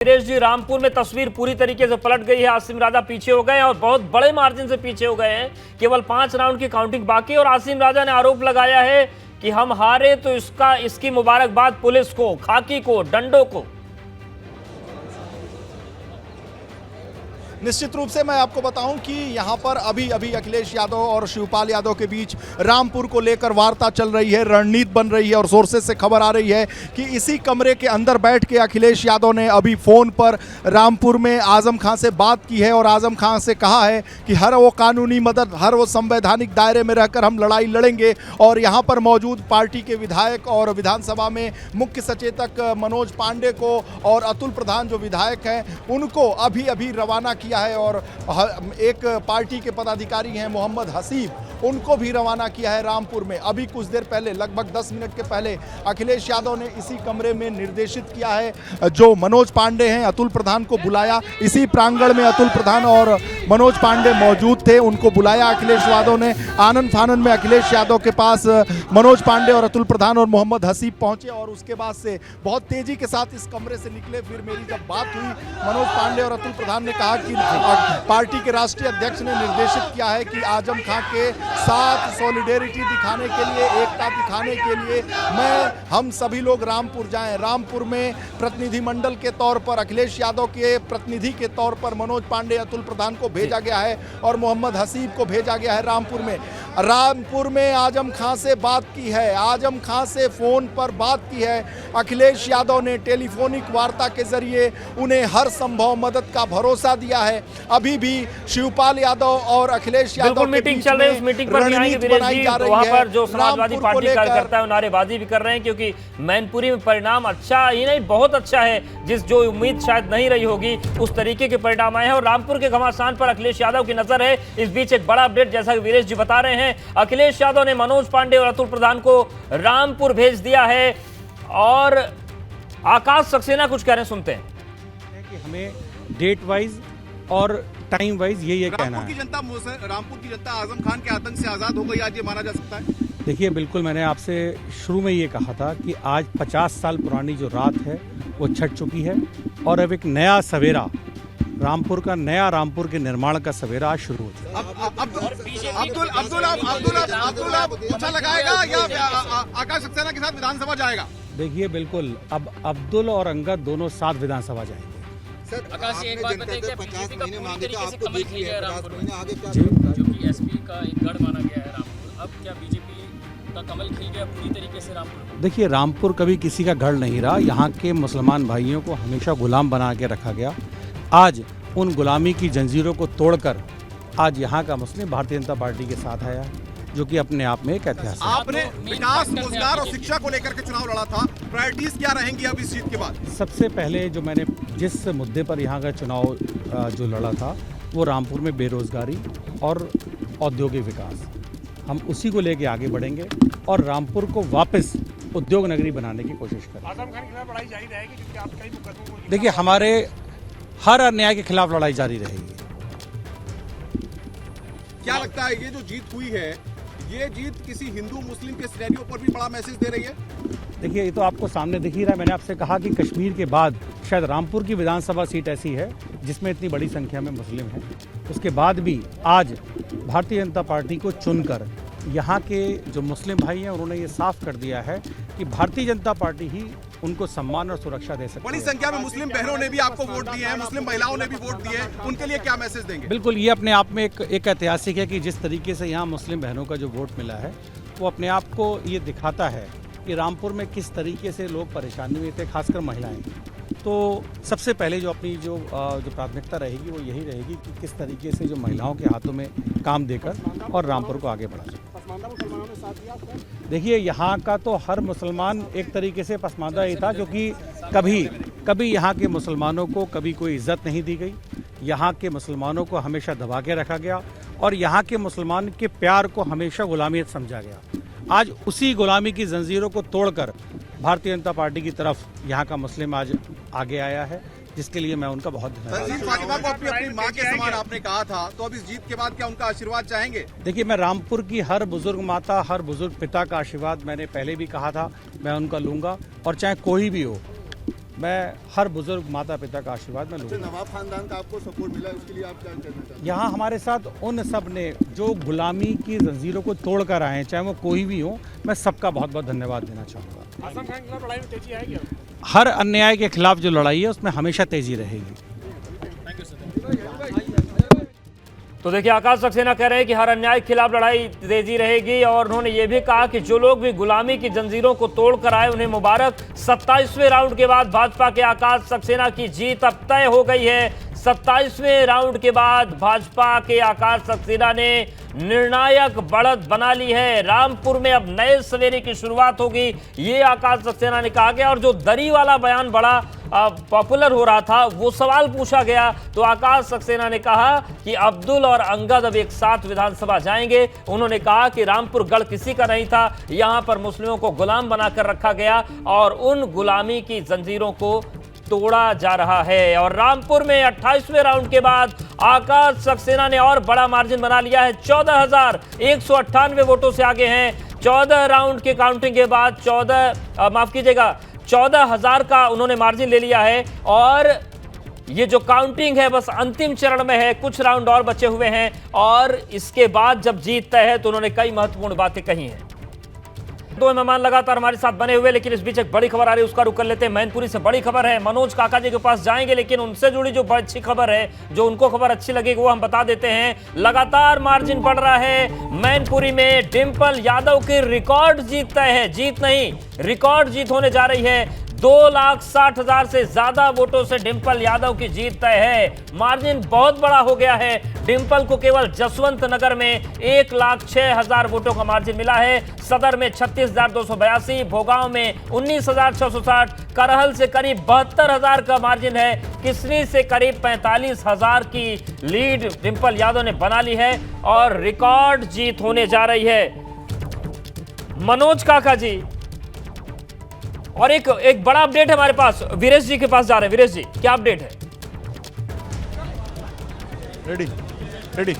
वीरेश जी, रामपुर में तस्वीर पूरी तरीके से पलट गई है। आसिम राजा पीछे हो गए हैं और बहुत बड़े मार्जिन से पीछे हो गए हैं। केवल 5 राउंड की काउंटिंग बाकी है और आसिम राजा ने आरोप लगाया है कि हम हारे तो इसकी मुबारकबाद पुलिस को, खाकी को, डंडों को। निश्चित रूप से मैं आपको बताऊं कि यहां पर अभी अखिलेश यादव और शिवपाल यादव के बीच रामपुर को लेकर वार्ता चल रही है, रणनीति बन रही है और सोर्सेस से खबर आ रही है कि इसी कमरे के अंदर बैठ के अखिलेश यादव ने अभी फ़ोन पर रामपुर में आजम खां से बात की है और आजम खां से कहा है कि हर वो कानूनी मदद, हर वो संवैधानिक दायरे में रहकर हम लड़ाई लड़ेंगे। और यहाँ पर मौजूद पार्टी के विधायक और विधानसभा में मुख्य सचेतक मनोज पांडे को और अतुल प्रधान जो विधायक हैं उनको अभी रवाना किया है और एक पार्टी के पदाधिकारी हैं मोहम्मद हसीब, उनको भी रवाना किया है रामपुर में। अभी कुछ देर पहले, लगभग 10 मिनट के पहले अखिलेश यादव ने इसी कमरे में निर्देशित किया है जो मनोज पांडे हैं, अतुल प्रधान को बुलाया। इसी प्रांगण में अतुल प्रधान और मनोज पांडे मौजूद थे, उनको बुलाया अखिलेश यादव ने। आनन फानन में अखिलेश यादव के पास मनोज पांडे और अतुल प्रधान और मोहम्मद हसीब पहुंचे और उसके बाद से बहुत तेजी के साथ इस कमरे से निकले। फिर मेरी जब बात हुई, मनोज पांडे और अतुल प्रधान ने कहा कि पार्टी के राष्ट्रीय अध्यक्ष ने निर्देशित किया है कि आजम खां के साथ सॉलिडेरिटी दिखाने के लिए, एकता दिखाने के लिए हम सभी लोग रामपुर जाएं। रामपुर में प्रतिनिधिमंडल के तौर पर अखिलेश यादव के प्रतिनिधि के तौर पर मनोज पांडे, अतुल प्रधान को भेजा गया है और मोहम्मद हसीब को भेजा गया है रामपुर में। रामपुर में आजम खां से बात की है, आजम खां से फोन पर बात की है। अखिलेश यादव ने टेलीफोनिक वार्ता के जरिए उन्हें हर संभव मदद का भरोसा दिया है। अभी भी शिवपाल यादव और अखिलेश यादव की मीटिंग चल रही है, उस मीटिंग पर आएंगे वीरेश जी। वहां पर जो समाजवादी पार्टी कार्यकर्ता है नारेबाजी भी कर रहे हैं क्योंकि मैनपुरी में परिणाम अच्छा ही नहीं, बहुत अच्छा है। जो उम्मीद शायद नहीं रही होगी उस तरीके के परिणाम आए हैं और रामपुर के घमासान पर अखिलेश यादव की नजर है। इस बीच एक बड़ा अपडेट, जैसा कि वीरेश जी बता रहे हैं, अखिलेश यादव ने मनोज पांडे और अतुल प्रधान को रामपुर भेज दिया है और आकाश सक्सेना कुछ कह रहे हैं, सुनते हैं। कि हमें डेट वाइज और टाइम वाइज ये कहना है। रामपुर की जनता आजम खान के आतंक से आजाद हो गई, आज ये माना जा सकता है? देखिए, बिल्कुल, मैंने आपसे शुरू में ये कहा था कि आज 50 साल पुरानी जो रात है वो छट चुकी है और अब एक नया सवेरा, रामपुर का नया रामपुर के निर्माण का सवेरा आज शुरू हो चुका है। लगाएगा या आकाश सक्सेना के साथ विधानसभा जाएगा? देखिए, बिल्कुल, अब अब्दुल और अंगद दोनों साथ विधानसभा जाएंगे। आकाश, एक बात बताइए, क्या बीजेपी का पूरी तरीके से कमल खिल गया है रामपुर में, जो कि एसपी का एक गढ़ माना गया है रामपुर, अब क्या बीजेपी का कमल खिल गया पूरी तरीके से रामपुर? देखिए, रामपुर कभी किसी का गढ़ नहीं रहा। यहाँ के मुसलमान भाइयों को हमेशा गुलाम बना के रखा गया। आज उन गुलामी की जंजीरों को तोड़कर आज यहाँ का मुस्लिम भारतीय जनता पार्टी के साथ आया, जो कि अपने आप में एक ऐतिहासिक। आपने विकास, रोजगार और शिक्षा को लेकर के चुनाव लड़ा था, प्रायोरिटीज क्या रहेंगी अब इस जीत के बाद? सबसे पहले जो मैंने जिस मुद्दे पर यहाँ का चुनाव जो लड़ा था वो रामपुर में बेरोजगारी और औद्योगिक विकास, हम उसी को लेके आगे बढ़ेंगे और रामपुर को वापस उद्योग नगरी बनाने की कोशिश करेंगे। आजम खान के खिलाफ लड़ाई जारी रहेगी क्योंकि आप कई मुकदमों को। देखिए, हमारे हर अन्याय के खिलाफ लड़ाई जारी रहेगी। क्या लगता है ये जो जीत हुई है, ये जीत किसी हिंदू मुस्लिम के सिनेरियो पर भी बड़ा मैसेज दे रही है? देखिए, ये तो आपको सामने दिख ही रहा है। मैंने आपसे कहा कि कश्मीर के बाद शायद रामपुर की विधानसभा सीट ऐसी है जिसमें इतनी बड़ी संख्या में मुस्लिम हैं। उसके बाद भी आज भारतीय जनता पार्टी को चुनकर यहाँ के जो मुस्लिम भाई हैं उन्होंने ये साफ कर दिया है कि भारतीय जनता पार्टी ही उनको सम्मान और सुरक्षा दे सकती है। बड़ी संख्या में मुस्लिम बहनों ने भी आपको वोट दिए हैं, मुस्लिम महिलाओं ने भी वोट दिए हैं, उनके लिए क्या मैसेज देंगे? बिल्कुल, ये अपने आप में एक ऐतिहासिक है कि जिस तरीके से यहाँ मुस्लिम बहनों का जो वोट मिला है वो अपने आप को ये दिखाता है कि रामपुर में किस तरीके से लोग परेशानी में थे, खासकर महिलाएं। तो सबसे पहले जो अपनी जो प्राथमिकता रहेगी वो यही रहेगी कि किस तरीके से जो महिलाओं के हाथों में काम देकर और रामपुर को आगे बढ़ा जाए। देखिए, यहाँ का तो हर मुसलमान एक तरीके से पसमानदा ही था क्योंकि कभी यहाँ के मुसलमानों को कभी कोई इज्जत नहीं दी गई। यहाँ के मुसलमानों को हमेशा दबा के रखा गया और यहाँ के मुसलमान के प्यार को हमेशा गुलामियत समझा गया। आज उसी गुलामी की जंजीरों को तोड़कर भारतीय जनता पार्टी की तरफ यहाँ का मुस्लिम आज आगे आया है, जिसके लिए मैं उनका बहुत धन्यवाद। फातिमा को अपनी मां के समान आपने कहा था, तो अब इस जीत के बाद क्या उनका आशीर्वाद चाहेंगे? देखिए, मैं रामपुर की हर बुजुर्ग माता, हर बुजुर्ग पिता का आशीर्वाद मैंने पहले भी कहा था, मैं उनका लूंगा और चाहे कोई भी हो, मैं हर बुजुर्ग माता पिता का आशीर्वाद मैं लूँगा। नवाब खानदान का आपको सपोर्ट मिला, उसके लिए आप क्या कहना चाहते हैं? यहाँ हमारे साथ उन सब ने जो गुलामी की जंजीरों को तोड़ कर आए हैं, चाहे वो कोई भी हो, मैं सबका बहुत बहुत धन्यवाद देना चाहूँगा। आजम खान के खिलाफ लड़ाई में तेजी आएगी अब? हर अन्याय के खिलाफ जो लड़ाई है उसमें हमेशा तेजी रहेगी। तो देखिए, आकाश सक्सेना कह रहे हैं कि हर अन्याय के खिलाफ लड़ाई तेजी रहेगी और उन्होंने ये भी कहा कि जो लोग भी गुलामी की जंजीरों को तोड़ कर आए उन्हें मुबारक। 27वें राउंड के बाद भाजपा के आकाश सक्सेना की जीत अब तय हो गई है। 27वें राउंड के बाद भाजपा के आकाश सक्सेना ने निर्णायक बढ़त बना ली है। रामपुर में अब नए सवेरे की शुरुआत होगी, ये आकाश सक्सेना ने कहा गया। और जो दरी वाला बयान बड़ा पॉपुलर हो रहा था, वो सवाल पूछा गया तो आकाश सक्सेना ने कहा कि अब्दुल और अंगद अब एक साथ विधानसभा जाएंगे। उन्होंने कहा कि रामपुर गढ़ किसी का नहीं था, यहां पर मुस्लिमों को गुलाम बनाकर रखा गया और उन गुलामी की जंजीरों को तोड़ा जा रहा है। और रामपुर में 28वें राउंड के बाद आकाश सक्सेना ने और बड़ा मार्जिन बना लिया है। 14,198 वोटों से आगे हैं। 14 राउंड के काउंटिंग के बाद 14,000 का उन्होंने मार्जिन ले लिया है। और ये जो काउंटिंग है बस अंतिम चरण में है, कुछ राउंड और बचे हुए हैं और इसके बाद जब जीत तय है तो उन्होंने कई महत्वपूर्ण बातें कही हैं। दो मेहमान लगातार हमारे साथ बने हुए, लेकिन इस बीच एक बड़ी खबर आ रही है, उसका रुख कर लेते हैं। मैनपुरी से बड़ी खबर है, मनोज काका जी के पास जाएंगे, लेकिन उनसे जुड़ी जो बड़ी अच्छी खबर है, जो उनको खबर अच्छी लगेगी वो हम बता देते हैं। लगातार मार्जिन बढ़ रहा है मैनपुरी में। डिंपल यादव की रिकॉर्ड जीत तय है, जीत नहीं रिकॉर्ड जीत होने जा रही है। 2,60,000 से ज्यादा वोटों से डिंपल यादव की जीत तय है। मार्जिन बहुत बड़ा हो गया है। डिंपल को केवल जसवंत नगर में 1,06,000 वोटों का मार्जिन मिला है। सदर में 36,282, भोगांव में 19,660, करहल से करीब 72,000 का मार्जिन है। किसनी से करीब 45,000 की लीड डिंपल यादव ने बना ली है और रिकॉर्ड जीत होने जा रही है। मनोज काका जी, और एक बड़ा अपडेट है हमारे पास, वीरेश जी के पास जा रहे हैं। वीरेश जी, क्या अपडेट है? रेडी।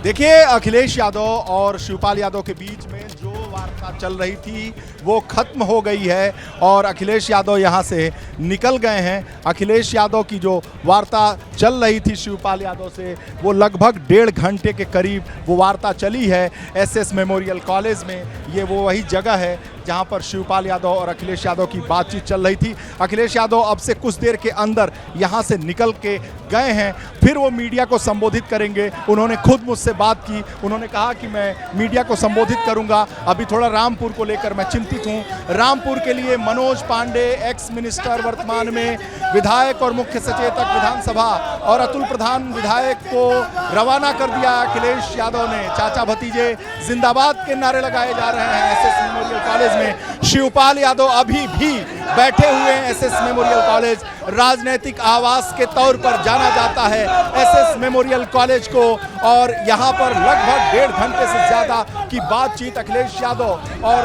देखिए, अखिलेश यादव और शिवपाल यादव के बीच में जो वार्ता चल रही थी वो खत्म हो गई है और अखिलेश यादव यहां से निकल गए हैं। अखिलेश यादव की जो वार्ता चल रही थी शिवपाल यादव से, वो लगभग 1.5 घंटे के करीब वो वार्ता चली है। एसएस मेमोरियल कॉलेज में ये वो वही जगह है जहां पर शिवपाल यादव और अखिलेश यादव की बातचीत चल रही थी। अखिलेश यादव अब से कुछ देर के अंदर यहां से निकल के गए हैं, फिर वो मीडिया को संबोधित करेंगे। उन्होंने खुद मुझसे बात की, उन्होंने कहा कि मैं मीडिया को संबोधित करूंगा। अभी थोड़ा रामपुर को लेकर मैं चिंतित हूं। रामपुर के लिए मनोज पांडे, एक्स मिनिस्टर, वर्तमान में विधायक और मुख्य सचेतक विधानसभा, और अतुल प्रधान विधायक को रवाना कर दिया अखिलेश यादव ने। चाचा भतीजे जिंदाबाद के नारे लगाए जा रहे हैं एसएस मेमोरियल कॉलेज में। शिवपाल यादव अभी भी बैठे हुए हैं एसएस मेमोरियल कॉलेज। राजनीतिक आवास के तौर पर जाना जाता है एसएस मेमोरियल कॉलेज को, और यहाँ पर लगभग 1.5 घंटे से ज्यादा की बातचीत अखिलेश यादव और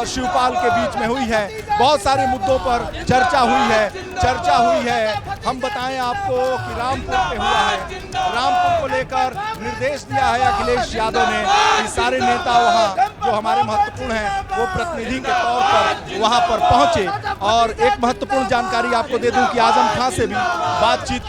शिवपाल के बीच में हुई है। बहुत सारे मुद्दों पर चर्चा हुई है। हम बताएं आपको कि रामपुर पे हुआ है। रामपुर को लेकर निर्देश दिया है अखिलेश यादव ने कि सारे नेता वहाँ जो हमारे महत्वपूर्ण हैं वो प्रतिनिधि के तौर पर वहाँ पर पहुंचे। और एक महत्वपूर्ण जानकारी आपको दे दूं कि आजम खां से भी बातचीत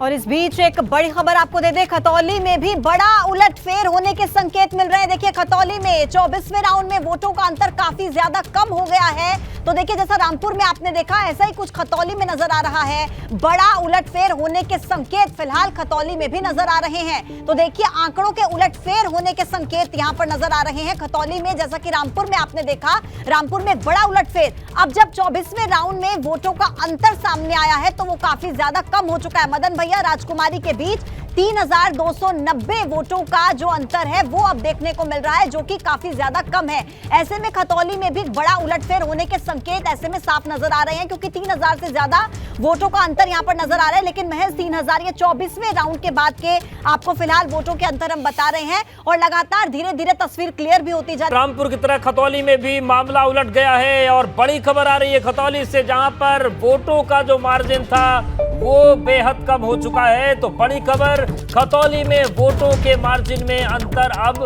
और इस बीच एक बड़ी खबर आपको दे दे, खतौली में भी बड़ा उलटफेर होने के संकेत मिल रहे हैं। देखिए, खतौली में 24वें राउंड में वोटों का अंतर काफी ज्यादा कम हो गया है। तो देखिए, जैसा रामपुर में आपने देखा, ऐसा ही कुछ खतौली में नजर आ रहा है। बड़ा उलटफेर होने के संकेत फिलहाल खतौली में भी नजर आ रहे हैं। तो देखिए, आंकड़ों के उलटफेर होने के संकेत यहां पर नजर आ रहे हैं खतौली में। जैसा कि रामपुर में आपने देखा, रामपुर में बड़ा उलटफेर। अब जब 24वें राउंड में वोटों का अंतर सामने आया है तो वो काफी ज्यादा कम हो चुका है। मदन भैया राजकुमारी के बीच 3,290 वोटों का जो अंतर है वो अब देखने को मिल रहा है, जो कि काफी ज्यादा कम है। ऐसे में खतौली में भी बड़ा उलटफेर होने के संकेत ऐसे में साफ नजर आ रहे हैं, क्योंकि 3,000 से ज्यादा वोटों का अंतर यहां पर नजर आ रहा है। लेकिन महज 3,000 ये 24वें राउंड के बाद के आपको फिलहाल वोटों के अंतर हम बता रहे हैं और लगातार धीरे धीरे तस्वीर क्लियर भी होती जा रही है। रामपुर की तरह खतौली में भी मामला उलट गया है और बड़ी खबर आ रही है खतौली से, जहां पर वोटों का जो मार्जिन था वो बेहद कम हो चुका है। तो बड़ी खबर, खतौली में वोटों के मार्जिन में अंतर अब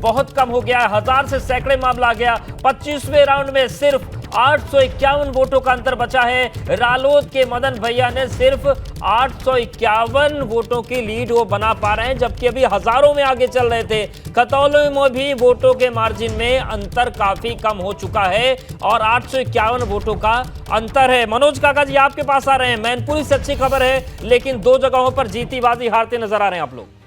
बहुत कम हो गया है। 1000 से सैकड़े मामला आ गया। 25वें राउंड में सिर्फ 851 वोटों का अंतर बचा है। रालोद के मदन भैया ने सिर्फ 851 वोटों की लीड वो बना पा रहे हैं, जबकि अभी हजारों में आगे चल रहे थे। खतौली में भी वोटों के मार्जिन में अंतर काफी कम हो चुका है और 851 वोटों का अंतर है। मनोज काका जी आपके पास आ रहे हैं। मैनपुरी से अच्छी खबर है, लेकिन 2 जगहों पर जीती बाजी हारते नजर आ रहे हैं आप लोग।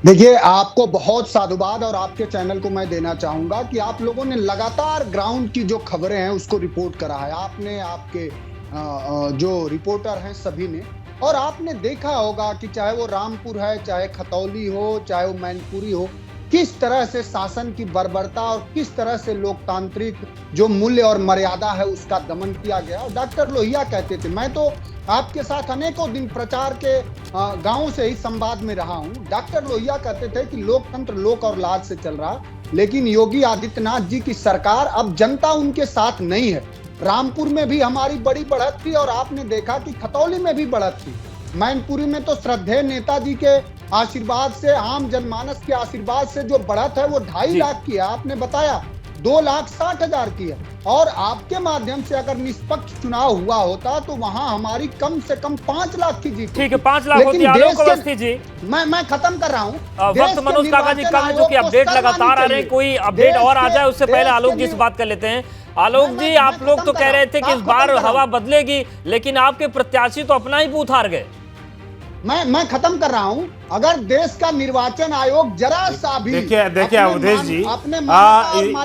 देखिए, आपको बहुत साधुवाद और आपके चैनल को मैं देना चाहूंगा कि आप लोगों ने लगातार ग्राउंड की जो खबरें हैं उसको रिपोर्ट करा है। आपने, आपके जो रिपोर्टर हैं सभी ने, और आपने देखा होगा कि चाहे वो रामपुर है, चाहे खतौली हो, चाहे वो मैनपुरी हो, किस तरह से शासन की बर्बरता और किस तरह से लोकतांत्रिक जो मूल्य और मर्यादा है उसका दमन किया गया। और डॉक्टर लोहिया कहते थे, मैं तो आपके साथ अनेकों दिन प्रचार के गांवों से ही संवाद में रहा हूं। डॉक्टर लोहिया कहते थे कि लोकतंत्र लोक और लाज से चल रहा, लेकिन योगी आदित्यनाथ जी की सरकार, अब जनता उनके साथ नहीं है। रामपुर में भी हमारी बड़ी बढ़त थी और आपने देखा कि खतौली में भी बढ़त थी। मैनपुरी में तो श्रद्धेय नेताजी के आशीर्वाद से, आम जनमानस के आशीर्वाद से जो बढ़त है वो 2.5 लाख की है। आपने बताया 2,60,000 की है। और आपके माध्यम से अगर निष्पक्ष चुनाव हुआ होता तो वहां हमारी कम से कम 5 लाख की जीत। ठीक है, 5 लाख होती। आलोक अवस्थी जी, मैं खत्म कर रहा हूँ। वक्त मनोज काका जी कम है, जो कि अपडेट लगातार आ रहे हैं। कोई अपडेट और आ जाए उससे पहले आलोक जी से बात कर लेते हैं। आलोक जी, आप लोग तो कह रहे थे कि इस बार हवा बदलेगी, लेकिन आपके प्रत्याशी तो अपना ही बूथ हार गए। मैं खत्म कर रहा हूं। अगर देश का निर्वाचन आयोग जरा सा भी देखिए अवधेश जी,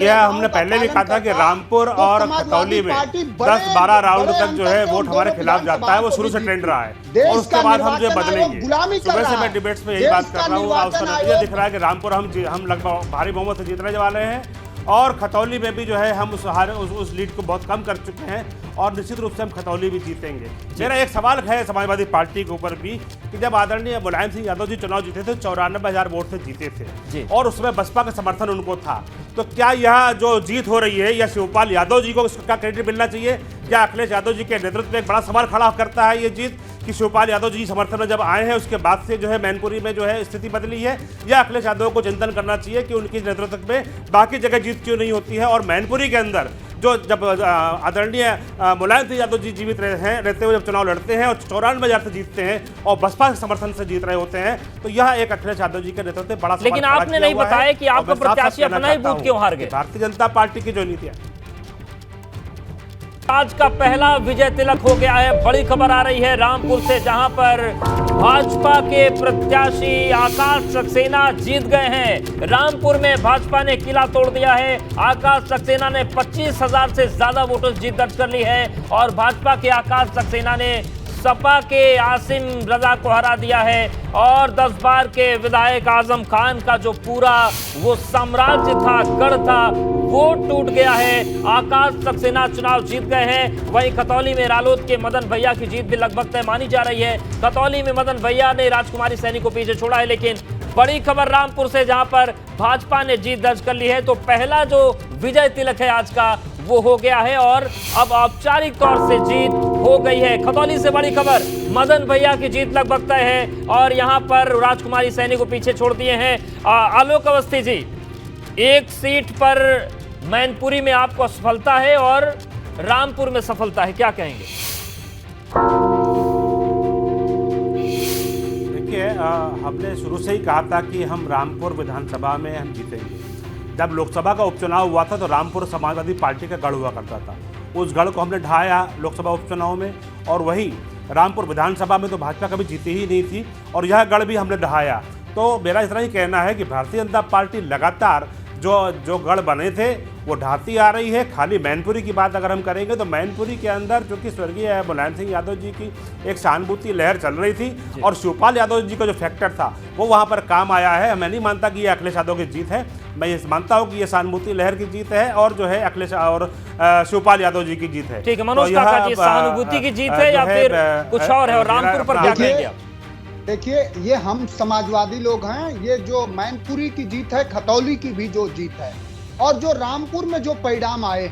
यह हमने पहले भी कहा था कि रामपुर और खतौली में 10-12 राउंड तक जो है वोट हमारे खिलाफ जाता है। वो शुरू से ट्रेंड रहा है और उसके बाद हम जो बदलेंगे। सुबह से मैं डिबेट्स में यही बात कर रहा हूँ। उसका नतीजा दिख रहा है कि रामपुर हम लगभग भारी बहुमत से जीतने वाले हैं और खतौली में भी जो है हम उस लीड को बहुत कम कर चुके हैं और निश्चित रूप से हम खतौली भी जीतेंगे। मेरा एक सवाल है समाजवादी पार्टी के ऊपर भी कि जब आदरणीय मुलायम सिंह यादव जी चुनाव जीते थे 94,000 वोट से जीते थे और उसमें बसपा का समर्थन उनको था, तो क्या यह जो जीत हो रही है या शिवपाल यादव जी को इसका क्रेडिट मिलना चाहिए या अखिलेश यादव जी के नेतृत्व में एक बड़ा सवाल खड़ा करता है ये जीत कि शिवपाल यादव जी समर्थन में जब आए हैं उसके बाद से जो है मैनपुरी में जो है स्थिति बदली है, या अखिलेश यादव को चिंतन करना चाहिए कि उनकी नेतृत्व में बाकी जगह जीत क्यों नहीं होती है। और मैनपुरी के अंदर जो जब आदरणीय मुलायम सिंह यादव जी जीवित रहते हुए जब चुनाव लड़ते हैं और 94,000 से जीतते हैं और बसपा के समर्थन से जीत रहे होते हैं, तो यह एक अखिलेश यादव जी के नेतृत्व में बड़ा। लेकिन आपने नहीं बताया कि आपका प्रत्याशी अपना ही बूथ क्यों हार गए। भारतीय जनता पार्टी की जो नीतियां, आज का पहला विजय तिलक हो गया है। बड़ी खबर आ रही है रामपुर से, जहां पर भाजपा के प्रत्याशी आकाश सक्सेना जीत गए हैं। रामपुर में भाजपा ने किला तोड़ दिया है। आकाश सक्सेना ने 25,000 से ज्यादा वोटों से जीत दर्ज कर ली है और भाजपा के आकाश सक्सेना ने सपा के आसिम रजा को हरा दिया है और 10 बार के विधायक आजम खान का जो पूरा वो साम्राज्य था, गढ़ था, वो टूट गया है। आकाश सक्सेना चुनाव जीत गए हैं। वहीं खतौली में रालोद के मदन भैया की जीत भी लगभग तय मानी जा रही है। खतौली में मदन भैया ने राजकुमारी सैनी को पीछे छोड़ा है, लेकिन बड़ी खबर रामपुर से, जहां पर भाजपा ने जीत दर्ज कर ली है। तो पहला जो विजय तिलक है आज का वो हो गया है और अब औपचारिक तौर से जीत हो गई है। खतौली से बड़ी खबर, मदन भैया की जीत लगभग तय है और यहां पर राजकुमारी सैनी को पीछे छोड़ दिए हैं। आलोक अवस्थी जी, एक सीट पर मैनपुरी में आपको असफलता है और रामपुर में सफलता है, क्या कहेंगे? देखिए, हमने शुरू से ही कहा था कि हम रामपुर विधानसभा में हम जीतेंगे। जब लोकसभा का उपचुनाव हुआ था तो रामपुर समाजवादी पार्टी का गढ़ हुआ करता था। उस गढ़ को हमने ढहाया लोकसभा उपचुनाव में और वही रामपुर विधानसभा में तो भाजपा कभी जीती ही नहीं थी और यह गढ़ भी हमने ढहाया। तो मेरा इतना ही कहना है कि भारतीय जनता पार्टी लगातार जो गढ़ बने थे वो ढाती आ रही है। खाली मैनपुरी की बात अगर हम करेंगे तो मैनपुरी के अंदर जो कि स्वर्गीय मुलायम सिंह यादव जी की एक सहानुभूति लहर चल रही थी और शिवपाल यादव जी का जो फैक्टर था वो वहाँ पर काम आया है। मैं नहीं मानता कि ये अखिलेश यादव की जीत है, मैं ये मानता हूँ कि ये सहानुभूति लहर की जीत है और जो है अखिलेश और शिवपाल यादव जी की जीत है। ठीक है मनोज काका जी, सहानुभूति की जीत है या फिर कुछ और है? और रामपुर पर क्या कहेंगे आप? देखिए, ये हम समाजवादी लोग हैं। ये जो मैनपुरी की जीत है, खतौली की भी जो जीत है और जो रामपुर में जो परिणाम आए,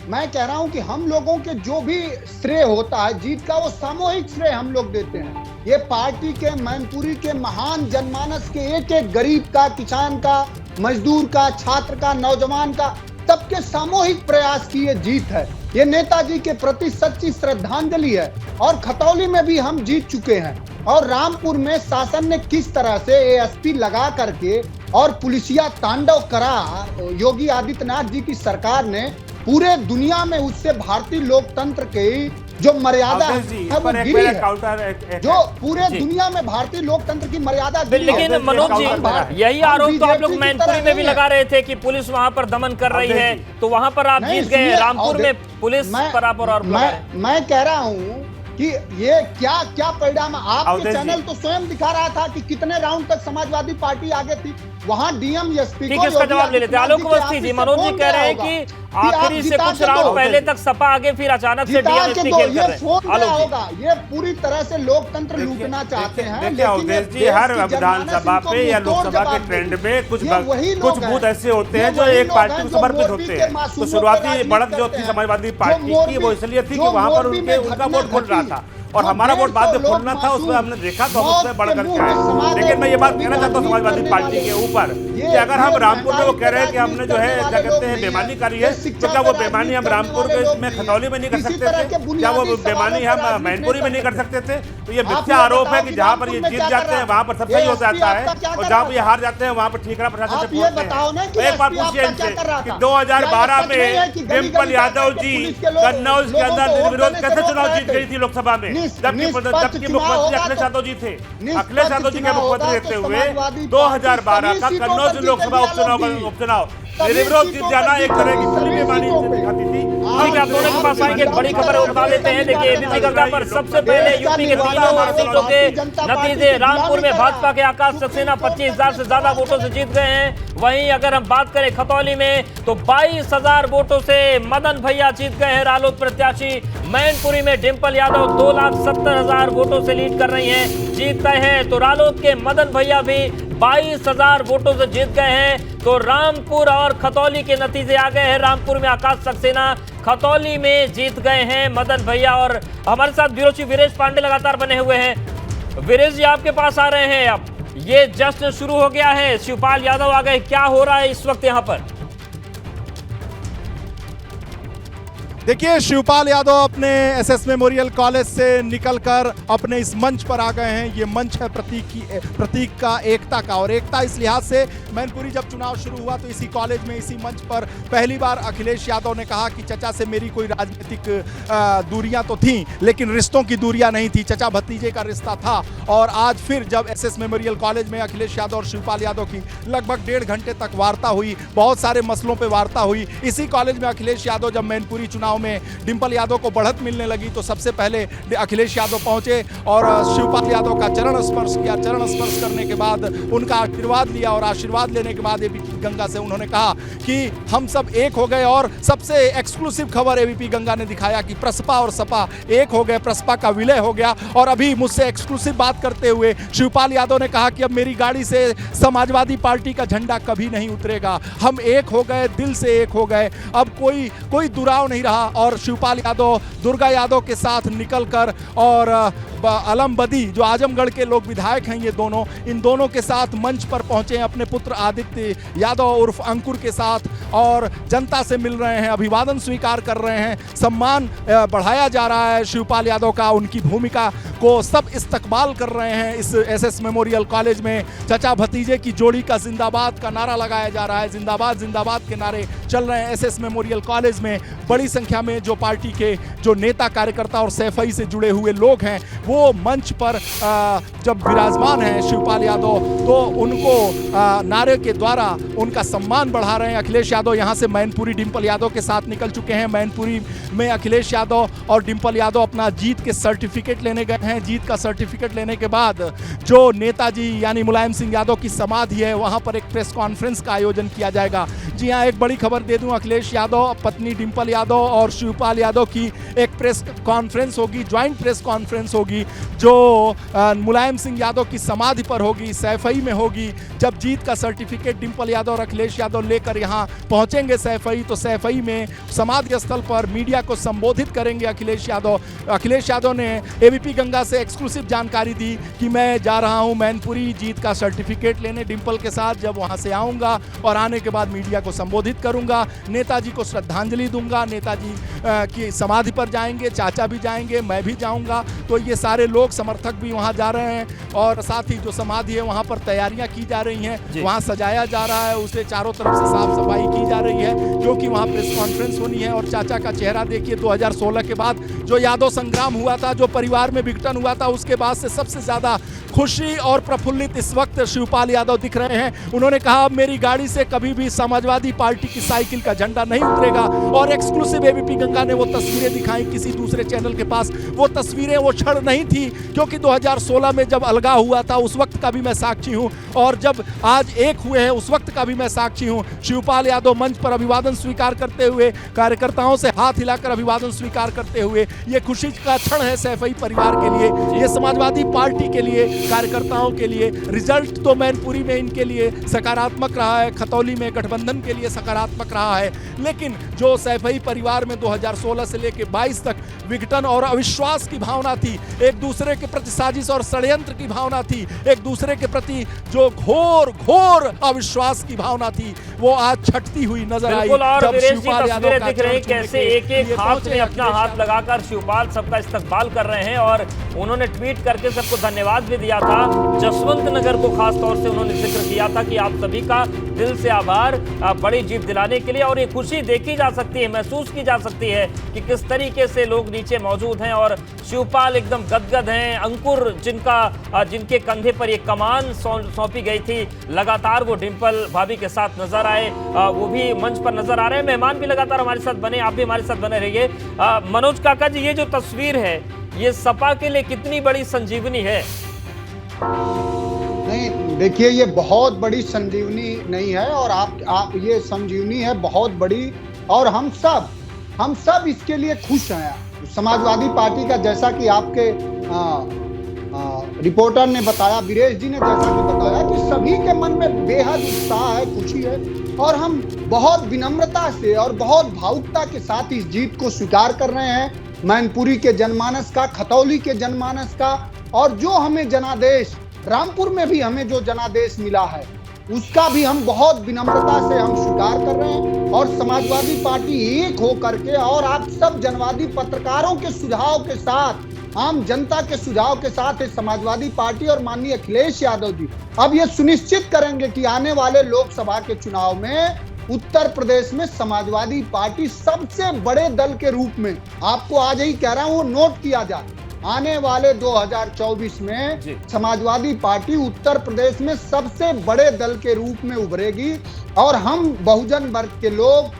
मैं कह रहा हूं कि हम लोगों के जो भी श्रेय होता है जीत का, वो सामूहिक श्रेय हम लोग देते हैं। ये पार्टी के, मैनपुरी के महान जनमानस के एक एक गरीब का, किसान का, मजदूर का, छात्र का, नौजवान का, सबके सामूहिक प्रयास की ये जीत है। ये नेताजी के प्रति सच्ची श्रद्धांजलि है। और खतौली में भी हम जीत चुके हैं। और रामपुर में शासन ने किस तरह से एएसपी लगा करके और पुलिसिया तांडव करा, योगी आदित्यनाथ जी की सरकार ने पूरे दुनिया में उससे भारतीय लोकतंत्र के जो मर्यादा है वो गिरी है, जो पूरे दुनिया में भारतीय लोकतंत्र की मर्यादा गिरी है। लेकिन मनोज जी, यही आरोप तो आप लोग मैनपुरी में भी लगा रहे थे कि पुलिस वहां पर दमन कर रही है, तो वहां पर आप जीत गए। रामपुर में पुलिस पर आप और मैं कह रहा हूँ कि ये क्या क्या परिणाम। आपके चैनल तो स्वयं दिखा रहा था कि कितने राउंड तक समाजवादी पार्टी आगे थी। वहां डीएम एसपी को इसका जवाब ले लेते। आलोक अवस्थी जी, मनोज जी कह रहे हैं कि आखिरी से कुछ राउंड पहले तक सपा आगे, फिर अचानक से डीएम एसपी खेल कर रहे हैं। होगा ये पूरी तरह से लोकतंत्र लूटना चाहते हैं। देखिए अवधेश जी, हर विधानसभा पे या लोकसभा के ट्रेंड में कुछ बूथ ऐसे होते हैं जो एक पार्टी को समर्पित होते हैं। तो शुरुआती बढ़त जो थी समाजवादी पार्टी की, वो इसलिए थी कि वहां पर उनका वोट खुल रहा था और हमारा वोट बाद में खुलना था। उसमें हमने देखा तो हम उसमें बढ़ करके आए। लेकिन मैं ये बात कहना चाहता हूँ समाजवादी पार्टी के ऊपर कि अगर हम रामपुर में वो कह रहे हैं कि हमने जो है क्या कहते हैं बेईमानी करी है, तो क्या वो बेईमानी हम रामपुर में खतौली में नहीं कर सकते थे? क्या वो बेईमानी हम मैनपुरी में नहीं कर सकते थे? तो ये मिथ्या आरोप है कि जहाँ पर ये जीत जाते हैं वहां पर सब सही हो जाता है और जहाँ पर ये हार जाते हैं वहां पर ठीकरा प्रशासन से पूछते हैं। एक बार पूछिए इनसे कि 2012 में डिम्पल यादव जी कन्नौज के अंदर निर्विरोध कैसे चुनाव जीत गई थी लोकसभा में, जबकि मुख्यमंत्री अखिलेश यादव जी थे। अखिलेश यादव जी के मुख्यमंत्री रहते हुए 2012 का कन्नौज लोकसभा उपचुनाव निर्विरोध जीत जाना एक तरह की खुली बेईमानी दिखाती थी। ठीक है, आप दोनों के पास आएंगे, एक बड़ी खबर बता देते हैं। देखिए एबीपी गंगा पर सबसे पहले यूपी के तीनों सीटों के नतीजे। रामपुर में भाजपा के आकाश सक्सेना 25,000 से ज्यादा वोटों से जीत गए हैं। वहीं अगर हम बात करें खतौली में तो 22,000 वोटों से मदन भैया जीत गए हैं, रालोद प्रत्याशी। मैनपुरी में डिम्पल यादव 2,70,000 वोटों से लीड कर रही हैं, जीत गए हैं। तो रालोद के मदन भैया भी 22,000 वोटों से जीत गए हैं। तो रामपुर और खतौली के नतीजे आ गए हैं। रामपुर में आकाश सक्सेना, खतौली में जीत गए हैं मदन भैया। और हमारे साथ ब्यूरो चीफ वीरेश पांडे लगातार बने हुए हैं। वीरेश जी, आपके पास आ रहे हैं। अब ये जश्न शुरू हो गया है, शिवपाल यादव आ गए, क्या हो रहा है इस वक्त यहाँ पर? देखिए, शिवपाल यादव अपने एसएस मेमोरियल कॉलेज से निकलकर अपने इस मंच पर आ गए हैं। ये मंच है प्रतीक का, एकता का। और एकता इस लिहाज से, मैनपुरी जब चुनाव शुरू हुआ तो इसी कॉलेज में, इसी मंच पर पहली बार अखिलेश यादव ने कहा कि चचा से मेरी कोई राजनीतिक दूरियां तो थीं, लेकिन रिश्तों की दूरियां नहीं थी, चचा भतीजे का रिश्ता था। और आज फिर जब एसएस मेमोरियल कॉलेज में अखिलेश यादव और शिवपाल यादव की लगभग 1.5 घंटे तक वार्ता हुई, बहुत सारे मसलों पर वार्ता हुई। इसी कॉलेज में अखिलेश यादव जब मैनपुरी चुनाव में डिम्पल यादव को बढ़त मिलने लगी तो सबसे पहले अखिलेश यादव पहुंचे और शिवपाल यादव का चरण स्पर्श किया। चरण स्पर्श करने के बाद उनका आशीर्वाद लिया और आशीर्वाद लेने के बाद एबीपी गंगा से उन्होंने कहा कि हम सब एक हो गए। और सबसे एक्सक्लूसिव खबर एबीपी गंगा ने दिखाया कि प्रसपा और सपा एक हो गए, प्रसपा का विलय हो गया। और अभी मुझसे एक्सक्लूसिव बात करते हुए शिवपाल यादव ने कहा कि अब मेरी गाड़ी से समाजवादी पार्टी का झंडा कभी नहीं उतरेगा, हम एक हो गए, दिल से एक हो गए, अब कोई दुराव नहीं रहा। और शिवपाल यादव दुर्गा यादव के साथ निकलकर और अलमबदी, जो आजमगढ़ के लोग विधायक हैं, ये दोनों, इन दोनों के साथ मंच पर पहुंचे हैं अपने पुत्र आदित्य यादव उर्फ अंकुर के साथ और जनता से मिल रहे हैं, अभिवादन स्वीकार कर रहे हैं, सम्मान बढ़ाया जा रहा है शिवपाल यादव का, उनकी भूमिका को सब इस्तकबाल कर रहे हैं। इस एसएस मेमोरियल कॉलेज में चचा भतीजे की जोड़ी का जिंदाबाद का नारा लगाया जा रहा है, जिंदाबाद जिंदाबाद के नारे चल रहे हैं एसएस मेमोरियल कॉलेज में। बड़ी संख्या में जो पार्टी के जो नेता कार्यकर्ता और सैफई से जुड़े हुए लोग हैं वो मंच पर जब विराजमान हैं शिवपाल यादव, तो उनको नारे के द्वारा उनका सम्मान बढ़ा रहे हैं। अखिलेश यादव यहाँ से मैनपुरी डिम्पल यादव के साथ निकल चुके हैं। मैनपुरी में अखिलेश यादव और डिम्पल यादव अपना जीत के सर्टिफिकेट लेने गए हैं। जीत का सर्टिफिकेट लेने के बाद जो नेताजी यानी मुलायम सिंह यादव की समाधि है, वहाँ पर एक प्रेस कॉन्फ्रेंस का आयोजन किया जाएगा। जी हाँ, एक बड़ी खबर दे दूं, अखिलेश यादव, पत्नी डिम्पल यादव और शिवपाल यादव की एक प्रेस कॉन्फ्रेंस होगी, ज्वाइंट प्रेस कॉन्फ्रेंस होगी, जो मुलायम सिंह यादव की समाधि पर होगी, सैफई में होगी। जब जीत का सर्टिफिकेट डिम्पल यादव और अखिलेश यादव लेकर यहाँ पहुंचेंगे सैफई, तो सैफई में समाधि स्थल पर मीडिया को संबोधित करेंगे अखिलेश यादव। अखिलेश यादव ने एबीपी गंगा से एक्सक्लूसिव जानकारी दी कि मैं जा रहा हूं मैनपुरी जीत का सर्टिफिकेट लेने डिंपल के साथ। जब वहां से आऊंगा और आने के बाद मीडिया को संबोधित करूंगा, नेताजी को श्रद्धांजलि दूंगा, नेताजी की समाधि पर जाएंगे, चाचा भी जाएंगे, मैं भी जाऊंगा। तो ये सारे लोग समर्थक भी वहां जा रहे हैं और साथ ही जो समाधि है वहां पर तैयारियां की जा रही हैं, वहां सजाया जा रहा है, उसे चारों तरफ से साफ सफाई की जा रही है क्योंकि वहां प्रेस कॉन्फ्रेंस होनी है। और चाचा का चेहरा देखिए, 2016 के बाद जो यादव संग्राम हुआ था, जो परिवार में विघटन हुआ था, उसके बाद से सबसे ज्यादा खुशी और प्रफुल्लित इस वक्त शिवपाल यादव दिख रहे हैं। उन्होंने कहा मेरी गाड़ी से कभी भी समाजवादी पार्टी की साइकिल का झंडा नहीं उतरेगा। और एक्सक्लूसिव एबीपी गंगा ने वो तस्वीरें दिखाई, किसी दूसरे चैनल के पास वो तस्वीरें, वो क्षण नहीं थी क्योंकि 2016 में जब अलगाव हुआ था उस वक्त का भी मैं साक्षी हूं और जब आज एक हुए हैं उस वक्त का भी मैं साक्षी हूं। शिवपाल यादव मंच पर अभिवादन स्वीकार करते हुए, कार्यकर्ताओं से हाथ हिलाकर अभिवादन स्वीकार करते हुए, ये खुशी का क्षण है सैफई परिवार के लिए, ये समाजवादी पार्टी के लिए, कार्यकर्ताओं के लिए। रिजल्ट तो मैनपुरी में इनके लिए सकारात्मक रहा है, खतौली में गठबंधन के लिए सकारात्मक रहा है, लेकिन जो सैफई परिवार में 2016 से लेकर 22 तक विघटन और अविश्वास की भावना थी, एक दूसरे के प्रति साजिश और षड्यंत्र की भावना थी, एक दूसरे के प्रति जो घोर घोर अविश्वास की भावना थी, वो आज छटती हुई नजर आई। जब शिवपाल यादव दिख रहे हैं कैसे एक एक हाथ में अपना हाथ लगाकर शिवपाल सबका इस्तकबाल कर रहे हैं और उन्होंने ट्वीट करके सबको धन्यवाद भी दिया था। जसवंत नगर को खास तौर से उन्होंने जिक्र किया था कि आप सभी का दिल से आभार बड़ी जीत दिलाने के लिए। और ये खुशी देखी जा सकती है, महसूस की जा सकती है कि किस तरीके से लोग नीचे मौजूद हैं और शिवपाल एकदम गदगद हैं। अंकुर जिनके कंधे पर ये कमान सौंपी गई थी, लगातार वो डिंपल भाभी के साथ नजर आए, वो भी मंच पर नजर आ रहे हैं। मेहमान भी लगातार हमारे साथ बने, आप भी हमारे साथ बने रहिए। मनोज काका जी, ये जो तस्वीर है ये सपा के लिए कितनी बड़ी संजीवनी है? नहीं, देखिए ये बहुत बड़ी संजीवनी नहीं है और आप ये संजीवनी है बहुत बड़ी और हम सब इसके लिए खुश हैं। समाजवादी पार्टी का, जैसा कि आपके रिपोर्टर ने बताया, वीरेश जी ने जैसा कि बताया कि सभी के मन में बेहद उत्साह है, खुशी है और हम बहुत विनम्रता से और बहुत भावुकता के साथ इस जीत को स्वीकार कर रहे हैं, मैनपुरी के जनमानस का, खतौली के जनमानस का, और जो हमें जनादेश रामपुर में भी हमें जो जनादेश मिला है उसका भी हम बहुत विनम्रता से हम स्वीकार कर रहे हैं। और समाजवादी पार्टी एक हो करके और आप सब जनवादी पत्रकारों के सुझाव के साथ, आम जनता के सुझाव के साथ समाजवादी पार्टी और माननीय अखिलेश यादव जी अब ये सुनिश्चित करेंगे कि आने वाले लोकसभा के चुनाव में उत्तर प्रदेश में समाजवादी पार्टी सबसे बड़े दल के रूप में, आपको आज ही कह रहा हूं, वो नोट किया जाए, आने वाले 2024 में समाजवादी पार्टी उत्तर प्रदेश में सबसे बड़े दल के रूप में उभरेगी। और हम बहुजन वर्ग के लोग,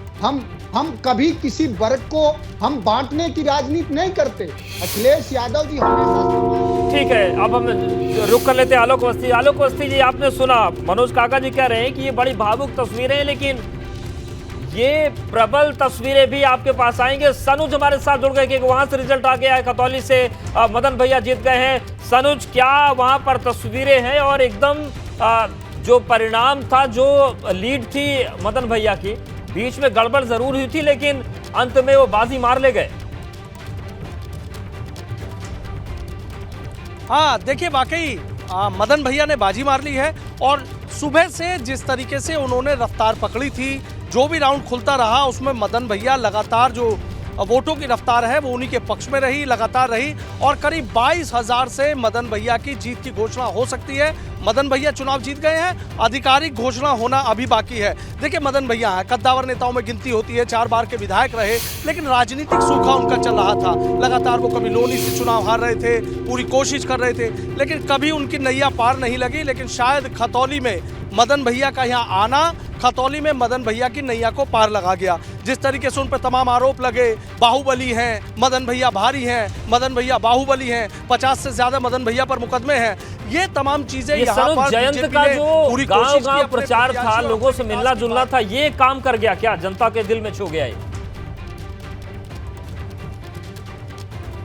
हम कभी किसी वर्ग को हम बांटने की राजनीति नहीं करते। अखिलेश यादव जी हमेशा। ठीक है, अब हम रुक कर लेते हैं आलोक अवस्थी। आलोक अवस्थी जी, आपने सुना मनोज काका जी कह रहे हैं कि ये बड़ी भावुक तस्वीरें हैं, लेकिन ये प्रबल तस्वीरें भी आपके पास आएंगे। सनुज हमारे साथ जुड़ गए कि वहां से रिजल्ट आ गया है, खतौली से मदन भैया जीत गए हैं। सनुज, क्या वहां पर तस्वीरें हैं और एकदम जो परिणाम था, जो लीड थी मदन भैया की, बीच में गड़बड़ जरूर हुई थी लेकिन अंत में वो बाजी मार ले गए। हाँ देखिए, वाकई मदन भैया ने बाजी मार ली है और सुबह से जिस तरीके से उन्होंने रफ्तार पकड़ी थी, जो भी राउंड खुलता रहा उसमें मदन भैया लगातार जो वोटों की रफ्तार है वो उन्हीं के पक्ष में रही, लगातार रही और करीब 22,000 से मदन भैया की जीत की घोषणा हो सकती है। मदन भैया चुनाव जीत गए हैं, आधिकारिक घोषणा होना अभी बाकी है। देखिए, मदन भैया है, कद्दावर नेताओं में गिनती होती है, 4 बार के विधायक रहे, लेकिन राजनीतिक सूखा उनका चल रहा था। लगातार वो कभी लोनी से चुनाव हार रहे थे, पूरी कोशिश कर रहे थे, लेकिन कभी उनकी नैया पार नहीं लगी। लेकिन शायद खतौली में मदन भैया का यहाँ आना, खतौली में मदन भैया की नैया को पार लगा गया। जिस तरीके से उन पर तमाम आरोप लगे, बाहुबली हैं, मदन भैया भारी हैं, मदन भैया बाहुबली हैं, 50 से ज्यादा मदन भैया पर मुकदमे हैं, ये तमाम चीजें यहाँ पर जयंत का जो गांव-गांव प्रचार था, लोगों से मिलना जुलना था, ये काम कर गया क्या? जनता के दिल में छू गया ये?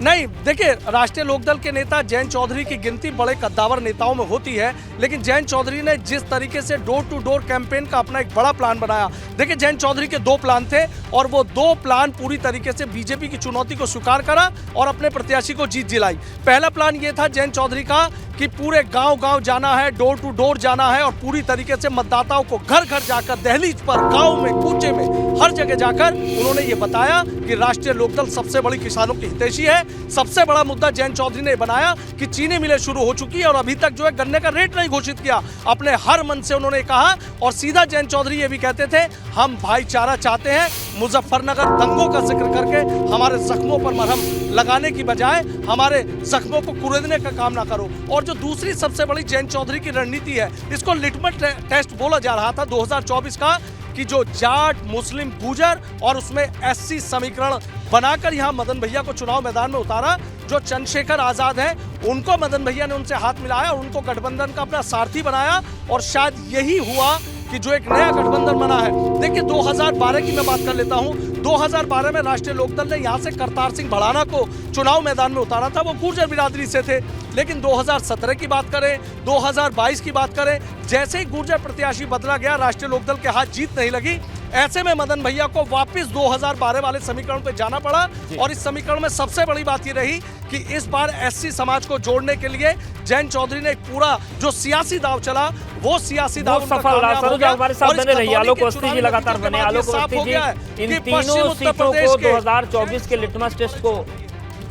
नहीं, देखिए, राष्ट्रीय लोकदल के नेता जयंत चौधरी की गिनती बड़े कद्दावर नेताओं में होती है, लेकिन जयंत चौधरी ने जिस तरीके से डोर टू डोर कैंपेन का अपना एक बड़ा प्लान बनाया। देखिए, जयंत चौधरी के 2 प्लान थे और वो 2 प्लान पूरी तरीके से बीजेपी की चुनौती को स्वीकार करा और अपने प्रत्याशी को जीत दिलाई। पहला प्लान ये था जयंत चौधरी का कि पूरे गांव-गांव जाना है, डोर टू डोर जाना है और पूरी तरीके से मतदाताओं को घर-घर जाकर, दहलीज पर, गांव में, कूचे में, हर जगह जाकर उन्होंने ये बताया कि राष्ट्रीय लोकदल सबसे बड़ी किसानों की हितैषी है। सबसे बड़ा मुद्दा जयंत चौधरी ने बनाया कि चीनी मिलें शुरू हो चुकी है और अभी तक जो है गन्ने का रेट नहीं घोषित किया। अपने हर मन से उन्होंने कहा और सीधा जयंत चौधरी ये भी कहते थे, हम भाईचारा चाहते हैं, मुजफ्फरनगर दंगों का जिक्र करके हमारे जख्मों पर मरहम लगाने की बजाय हमारे जख्मों को कुरेदने का काम ना करो। और जो दूसरी सबसे बड़ी जयंत चौधरी की रणनीति है, इसको लिटमस टेस्ट बोला जा रहा था 2024 का, कि जो जाट, मुस्लिम, गुजर और उसमें एससी समीकरण बनाकर यहां मदन भैया को चुनाव मैदान में उतारा। जो चंद्रशेखर आजाद हैं, उनको मदन भैया ने उनसे हाथ मिलाया और उनको गठबंधन का अपना सारथी बनाया और शायद यही हुआ कि जो एक नया गठबंधन बना है। देखिए, 2012 की मैं बात कर लेता हूं। 2012 में राष्ट्रीय लोकदल ने यहां से करतार सिंह भड़ाना को चुनाव मैदान में उतारा था, वो गुर्जर बिरादरी से थे। लेकिन 2017 की बात करें, 2022 की बात करें, जैसे ही गुर्जर प्रत्याशी बदला गया, राष्ट्रीय लोकदल के हाथ जीत नहीं लगी। ऐसे में मदन भैया को वापस 2012 वाले समीकरण पे जाना पड़ा और इस समीकरण में सबसे बड़ी बात ये रही कि इस बार एससी समाज को जोड़ने के लिए जयंत चौधरी ने एक पूरा जो सियासी दाव चला, वो सियासी दाव सफल रहा। हमारे साथ बने रहिए, आलोक अवस्थी जी लगातार बने। आलोक अवस्थी जी, इन तीनों सीटों को 2024 के लिटमस टेस्ट को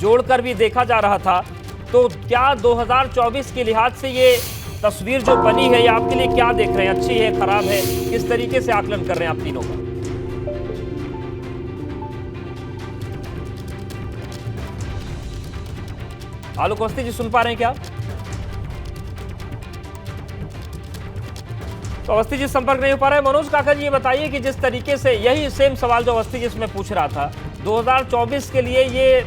जोड़कर भी देखा जा रहा था, तो क्या 2024 के लिहाज से ये तस्वीर जो बनी है, ये आपके लिए क्या देख रहे हैं? अच्छी है, खराब है? किस तरीके से आकलन कर रहे हैं आप तीनों का? आलोक अवस्थी जी, सुन पा रहे हैं क्या? तो अवस्थी जी संपर्क नहीं हो पा रहा है। मनोज काका जी, ये बताइए कि जिस तरीके से, यही सेम सवाल जो अवस्थी जी इसमें पूछ रहा था, 2024 के लिए ये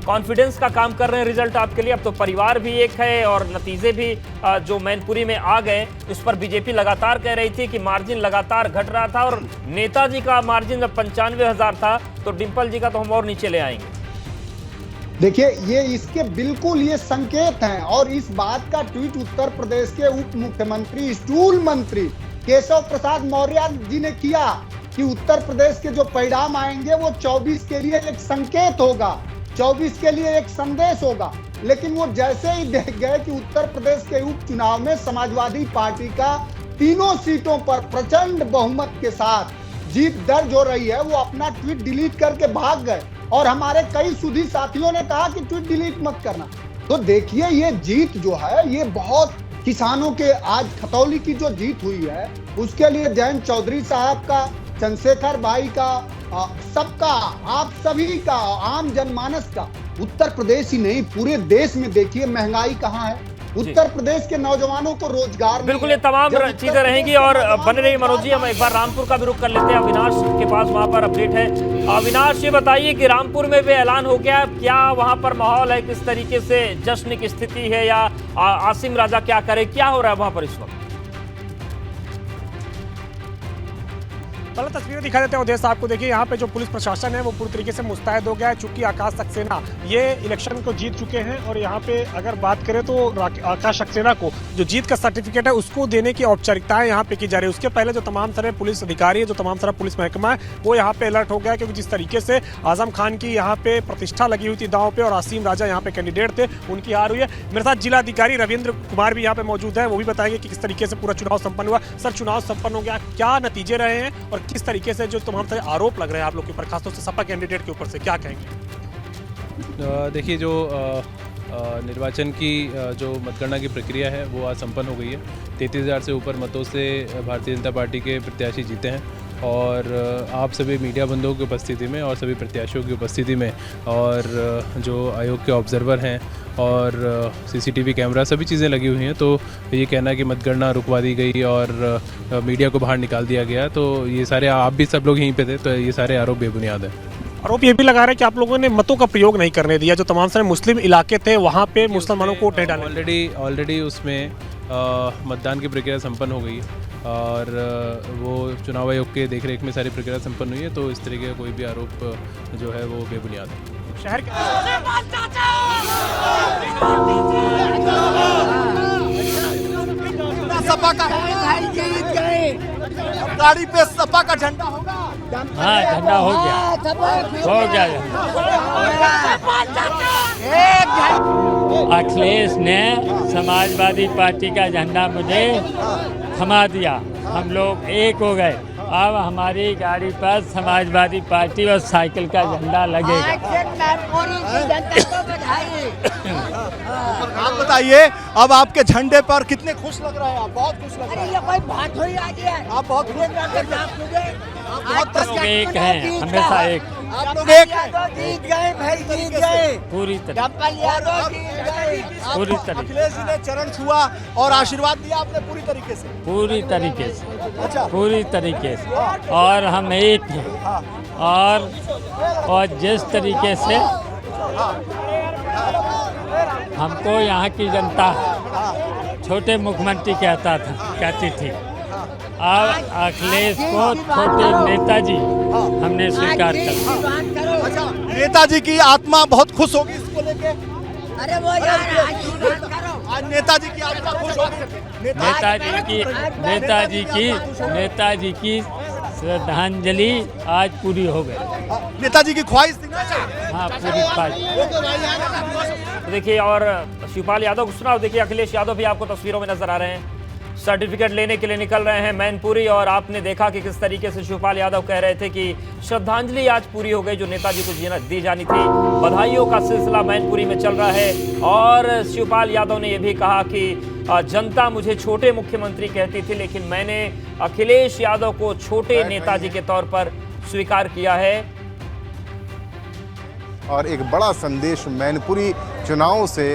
कॉन्फिडेंस का काम कर रहे हैं रिजल्ट आपके लिए? अब तो परिवार भी एक है और नतीजे भी जो मैनपुरी में आ गए, उस पर बीजेपी लगातार कह रही थी कि मार्जिन लगातार घट रहा था और नेताजी का मार्जिन जब 95,000 था तो डिंपल जी का तो हम और नीचे ले आएंगे। देखिए, ये इसके बिल्कुल ये संकेत हैं और इस बात का ट्वीट उत्तर प्रदेश के उप मुख्यमंत्री, स्टूल मंत्री केशव प्रसाद मौर्य जी ने किया कि उत्तर प्रदेश के जो परिणाम आएंगे वो 24 के लिए एक संकेत होगा, 24 के लिए एक संदेश होगा। लेकिन वो जैसे ही देख गए कि उत्तर प्रदेश के उपचुनाव में समाजवादी पार्टी का तीनों सीटों पर प्रचंड बहुमत के साथ जीत दर्ज हो रही है, वो अपना ट्वीट डिलीट करके भाग गए और हमारे कई सुधी साथियों ने कहा कि ट्वीट डिलीट मत करना। तो देखिए, ये जीत जो है, ये बहुत किसानों के, आज खतौली की जो जीत हुई है उसके लिए जयंत चौधरी साहब का, चंद्रशेखर भाई का, सबका, आप सभी का, आम जनमानस का, उत्तर प्रदेश ही नहीं पूरे देश में देखिए महंगाई कहाँ है, उत्तर प्रदेश के नौजवानों को रोजगार, बिल्कुल ये तमाम चीजें रहेंगी और बने रही मनोज जी। हम एक बार रामपुर का भी रुख कर लेते हैं, अविनाश के पास वहां पर अपडेट है। अविनाश, ये बताइए कि रामपुर में भी ऐलान हो गया, क्या वहां पर माहौल है, किस तरीके से जश्न की स्थिति है, या आसिम राजा क्या करे, क्या हो रहा है वहां पर इस वक्त? पहले तस्वीरें दिखा देते हैं उद्देश्य आपको। देखिए, यहाँ पे जो पुलिस प्रशासन है वो पूरी तरीके से मुस्तैद हो गया है, चूंकि आकाश सक्सेना ये इलेक्शन को जीत चुके हैं और यहाँ पे अगर बात करें तो आकाश सक्सेना को जो जीत का सर्टिफिकेट है उसको देने की औपचारिकताएं यहाँ पे की जा रही है। उसके पहले जो तमाम सारे पुलिस अधिकारी है, जो तमाम सारा पुलिस महकमा है, वो यहाँ पे अलर्ट हो गया, क्योंकि जिस तरीके से आजम खान की यहाँ पे प्रतिष्ठा लगी हुई थी दांव पे और आसिम राजा यहाँ पे कैंडिडेट थे, उनकी हार हुई है। मेरे साथ जिला अधिकारी रविंद्र कुमार भी यहाँ पे मौजूद है, वो भी बताएंगे कि किस तरीके से पूरा चुनाव संपन्न हुआ। सर, चुनाव संपन्न हो गया, क्या नतीजे रहे हैं और किस तरीके से जो तमाम सारे आरोप लग रहे हैं आप लोग के ऊपर, खासतौर से सपा कैंडिडेट के ऊपर से, क्या कहेंगे? देखिए, जो निर्वाचन की जो मतगणना की प्रक्रिया है वो आज संपन्न हो गई है। 33,000 से ऊपर मतों से भारतीय जनता पार्टी के प्रत्याशी जीते हैं और आप सभी मीडिया बंधुओं की उपस्थिति में और सभी प्रत्याशियों की उपस्थिति में और जो आयोग के ऑब्जर्वर हैं और सीसीटीवी कैमरा, सभी चीज़ें लगी हुई हैं, तो ये कहना कि मतगणना रुकवा दी गई और मीडिया को बाहर निकाल दिया गया, तो ये सारे, आप भी सब लोग यहीं पे थे, तो ये सारे आरोप बेबुनियाद है। आरोप ये भी लगा रहे हैं कि आप लोगों ने मतों का प्रयोग नहीं करने दिया, जो तमाम सारे मुस्लिम इलाके थे वहाँ पे मुसलमानों को वोट नहीं डाले। ऑलरेडी उसमें मतदान की प्रक्रिया संपन्न हो गई है और वो चुनाव आयोग के देखरेख में सारी प्रक्रिया संपन्न हुई है, तो इस तरीके का कोई भी आरोप जो है वो बेबुनियाद है। शहर के सपा का गाड़ी पे सपा का झंडा होगा। हाँ, झंडा हो गया, अखिलेश ने समाजवादी पार्टी का झंडा मुझे थमा दिया, हम लोग एक हो गए। अब हमारी गाड़ी पर समाजवादी पार्टी और साइकिल का झंडा लगेगा। आप बताइए, अब आपके झंडे पर कितने खुश लग रहे हैं आप? बहुत खुश लग रहे हैं। आप बहुत खुश लोग एक हैं, हमेशा एक। आप लोग एक हैं। पूरी तरह अखिलेश जी ने चरण छुआ और आशीर्वाद दिया आपने पूरी तरीके से। पूरी तरीके से, अच्छा, पूरी तरीके से। और हम एक हैं, और जिस तरीके से हमको यहाँ की जनता छोटे मुख्यमंत्री कहती थी, अब अखिलेश को छोटे नेताजी हमने स्वीकार कर लिया। अच्छा, नेताजी की आत्मा बहुत खुश होगी इसको लेके। अरे वो आज नेताजी की आत्मा खुश होगी। नेताजी की श्रद्धांजलि आज पूरी हो गई। नेताजी की ख्वाहिश थी ना। हाँ, पूरी ख्वाहिश। देखिए, और शिवपाल यादव को सुना, देखिए अखिलेश यादव भी आपको तस्वीरों में नजर आ रहे हैं, सर्टिफिकेट लेने के लिए निकल रहे हैं मैनपुरी। और आपने देखा कि किस तरीके से शिवपाल यादव कह रहे थे कि श्रद्धांजलि आज पूरी हो गई जो नेताजी को दी जानी थी। बधाइयों का सिलसिला मैनपुरी में चल रहा है। और शिवपाल यादव ने यह भी कहा कि जनता मुझे छोटे मुख्यमंत्री कहती थी, लेकिन मैंने अखिलेश यादव को छोटे नेताजी के तौर पर स्वीकार किया है। और एक बड़ा संदेश मैनपुरी चुनाव से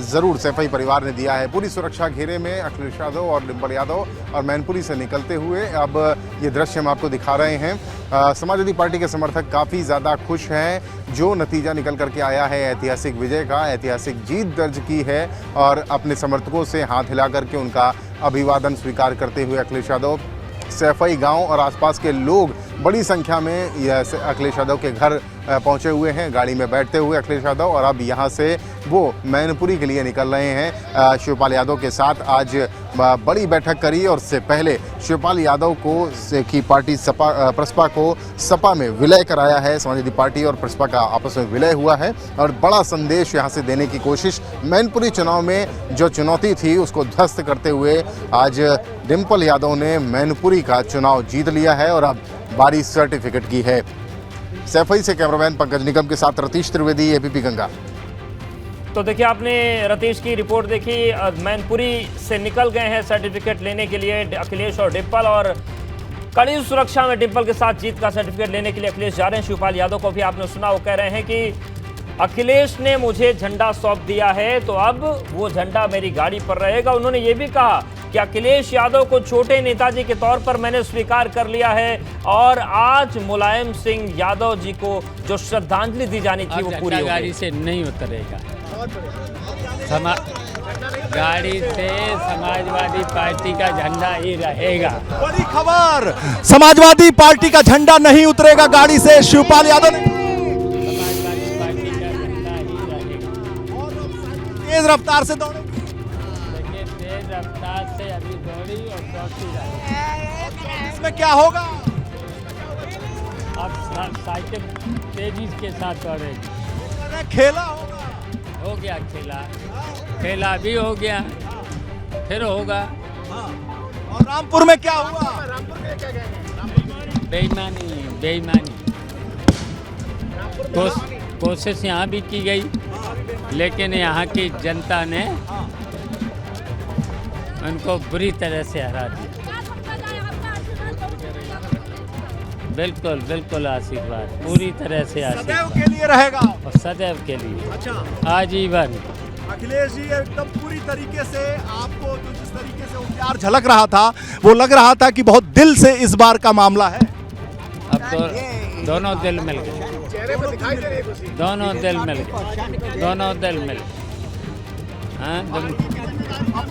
ज़रूर सैफई परिवार ने दिया है। पूरी सुरक्षा घेरे में अखिलेश यादव और डिम्पल यादव और मैनपुरी से निकलते हुए अब ये दृश्य हम आपको दिखा रहे हैं। समाजवादी पार्टी के समर्थक काफ़ी ज़्यादा खुश हैं। जो नतीजा निकल करके आया है ऐतिहासिक विजय का, ऐतिहासिक जीत दर्ज की है, और अपने समर्थकों से हाथ हिला करके उनका अभिवादन स्वीकार करते हुए अखिलेश यादव, सैफई गांव और आसपास के लोग बड़ी संख्या में अखिलेश यादव के घर पहुंचे हुए हैं, गाड़ी में बैठते हुए अखिलेश यादव, और अब यहां से वो मैनपुरी के लिए निकल रहे हैं। शिवपाल यादव के साथ आज बड़ी बैठक करी, और उससे पहले शिवपाल यादव की पार्टी प्रसपा को सपा में विलय कराया है। समाजवादी पार्टी और प्रसपा का आपस में विलय हुआ है, और बड़ा संदेश यहां से देने की कोशिश। मैनपुरी चुनाव में जो चुनौती थी उसको ध्वस्त करते हुए आज डिम्पल यादव ने मैनपुरी का चुनाव जीत लिया है, और अब बारी सर्टिफिकेट की है। सैफई से कैमरामैन पंकज निगम के साथ रतीश त्रिवेदी, एबीपी गंगा। तो देखिए, आपने रतीश की रिपोर्ट देखी। मैनपुरी से निकल गए हैं सर्टिफिकेट लेने के लिए अखिलेश और डिम्पल, और कड़ी सुरक्षा में डिम्पल के साथ जीत का सर्टिफिकेट लेने के लिए अखिलेश जा रहे हैं। शिवपाल यादव को भी आपने सुना, वो कह रहे हैं कि अखिलेश ने मुझे झंडा सौंप दिया है, तो अब वो झंडा मेरी गाड़ी पर रहेगा। उन्होंने ये भी कहा कि अखिलेश यादव को छोटे नेताजी के तौर पर मैंने स्वीकार कर लिया है, और आज मुलायम सिंह यादव जी को जो श्रद्धांजलि दी जानी थी वो पूरी हो गाड़ी से नहीं उतरेगा। गाड़ी से समाजवादी पार्टी का झंडा ही रहेगा। बड़ी खबर, समाजवादी पार्टी का झंडा नहीं उतरेगा गाड़ी से। शिवपाल यादव ने समाजवादी पार्टी का झंडा ही रहेगा। तेज रफ्तार से दौड़े, तेज रफ्तार से अभी दौड़ी और दौड़ती रही। इसमें क्या होगा? अब साइकिल तेजी के साथ दौड़ेगी। खेला होगा। हो गया खेला भी हो गया, फिर होगा। और रामपुर में क्या हुआ? बेईमानी कोशिश यहाँ भी की गई, लेकिन यहाँ की जनता ने उनको बुरी तरह से हरा दिया। बिल्कुल आशीर्वाद, पूरी तरह से आशीर्वाद सदैव के लिए रहेगा, और सदैव के लिए। अच्छा, आजीवन। अखिलेश जी एकदम पूरी तरीके से आपको जो जिस तरीके से प्यार झलक रहा था, वो लग रहा था कि बहुत दिल से इस बार का मामला है। अब तो दोनों दिल मिल गए, दोनों दिल मिल गए। हाँ,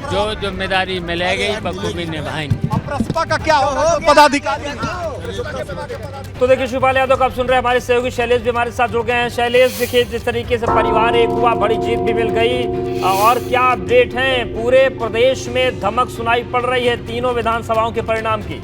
जो जिम्मेदारी मिलेगी बखूबी निभाएंगे। अब प्रसपा का क्या होगा पदाधिकारी? तो देखिए शिवपाल यादव का आप सुन रहे हैं, हमारे सहयोगी शैलेश भी हमारे साथ जुड़ गए हैं। शैलेश, देखिए जिस तरीके से परिवार एक हुआ, बड़ी जीत भी मिल गई, और क्या अपडेट है? पूरे प्रदेश में धमक सुनाई पड़ रही है तीनों विधानसभाओं के परिणाम की।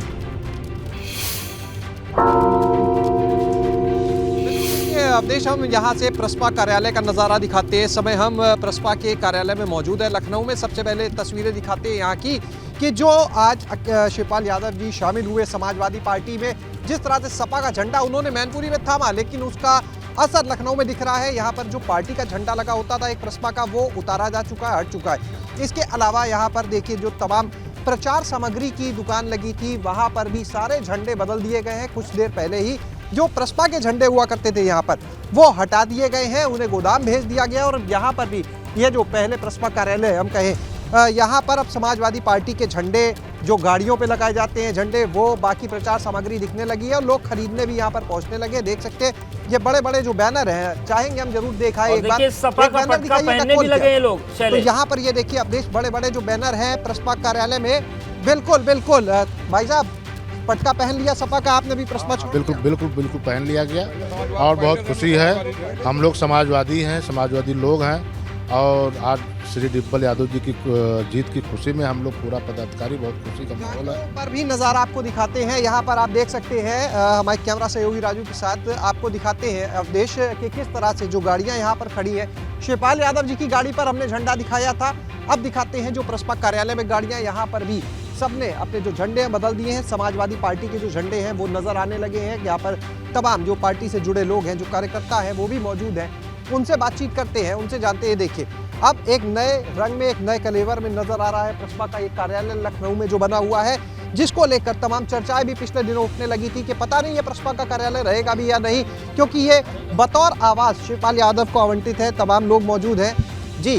अवधेश, हम यहाँ से प्रसपा कार्यालय का नज़ारा दिखाते हैं। इस समय हम प्रसपा के कार्यालय में मौजूद है लखनऊ में। सबसे पहले तस्वीरें दिखाते हैं यहाँ की कि जो आज शिवपाल यादव जी शामिल हुए समाजवादी पार्टी में, जिस तरह से सपा का झंडा उन्होंने मैनपुरी में थामा, लेकिन उसका असर लखनऊ में दिख रहा है। यहाँ पर जो पार्टी का झंडा लगा होता था एक प्रसपा का, वो उतारा जा चुका है, हट चुका है। इसके अलावा यहाँ पर देखिए जो तमाम प्रचार सामग्री की दुकान लगी थी, वहाँ पर भी सारे झंडे बदल दिए गए हैं। कुछ देर पहले ही जो प्रसपा के झंडे हुआ करते थे यहाँ पर, वो हटा दिए गए हैं, उन्हें गोदाम भेज दिया गया। और यहाँ पर भी ये जो पहले प्रसपा कार्यालय हम कहें, यहाँ पर अब समाजवादी पार्टी के झंडे जो गाड़ियों पे लगाए जाते हैं झंडे, वो बाकी प्रचार सामग्री दिखने लगी है और लोग खरीदने भी यहाँ पर पहुँचने लगे। देख सकते हैं ये बड़े बड़े जो बैनर हैं, चाहेंगे हम जरूर दिखाएं एक बार, बैनर दिखाइए लोग। तो यहाँ पर ये देखिए अब बड़े बड़े जो बैनर हैं प्रसपा कार्यालय में, बिल्कुल बिल्कुल भाई साहब पटका पहन लिया सपा का आपने भी प्रसपा? बिल्कुल बिल्कुल बिल्कुल पहन लिया गया और बहुत खुशी है। हम लोग समाजवादी हैं, समाजवादी लोग हैं, और आज श्री डिम्पल यादव जी की जीत की खुशी में हम लोग पूरा पदाधिकारी बहुत खुशी का माहौल है। पर भी नज़ारा आपको दिखाते हैं, यहाँ पर आप देख सकते हैं हमारे कैमरा सहयोगी राजू के साथ आपको दिखाते हैं अवधेश के किस तरह से जो गाड़ियाँ यहाँ पर खड़ी है। शिवपाल यादव जी की गाड़ी पर हमने झंडा दिखाया था, अब दिखाते हैं जो प्रसपा कार्यालय में गाड़ियाँ, यहाँ पर भी सबने अपने जो झंडे हैं बदल दिए हैं। समाजवादी पार्टी के जो झंडे हैं वो नजर आने लगे हैं। यहाँ पर तमाम जो पार्टी से जुड़े लोग हैं, जो कार्यकर्ता हैं, वो भी मौजूद हैं। उनसे बातचीत करते हैं, उनसे जानते हैं। देखिए अब एक नए रंग में, एक नए कलेवर में नजर आ रहा है प्रसपा का एक कार्यालय लखनऊ में जो बना हुआ है, जिसको लेकर तमाम चर्चाएं भी पिछले दिनों उठने लगी थी कि पता नहीं ये प्रसपा का कार्यालय रहेगा भी या नहीं, क्योंकि ये बतौर आवास शिवपाल यादव को आवंटित है। तमाम लोग मौजूद हैं। जी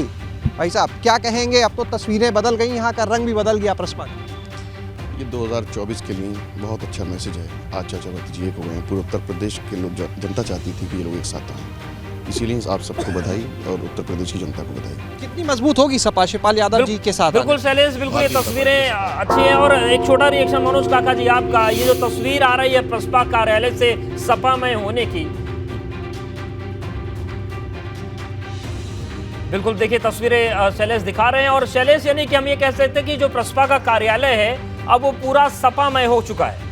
भाई साहब क्या कहेंगे? अब तो तस्वीरें बदल गई, यहाँ का रंग भी बदल गया प्रसपा का। ये 2024 के लिए बहुत अच्छा मैसेज है। आज चाचा भक्त जी एक हो गए हैं, पूरे उत्तर प्रदेश के लोग, जनता चाहती थी कि ये लोग एक साथ आएं, इसीलिए आप सबको बधाई और उत्तर प्रदेश की जनता को बधाई। कितनी मजबूत होगी सपा शिवपाल यादव जी के साथ? बिल्कुल शैलेश, बिल्कुल ये तस्वीरें अच्छी हैं। और एक छोटा रिएक्शन मनोज काका जी आपका, ये जो तस्वीर आ रही है प्रसपा कार्यालय से सपा में होने की, बिल्कुल देखिए तस्वीरें शैलेश दिखा रहे हैं। और शैलेश यानी कि हम ये कह सकते हैं कि जो प्रसपा का कार्यालय है अब वो पूरा सपामय हो चुका है।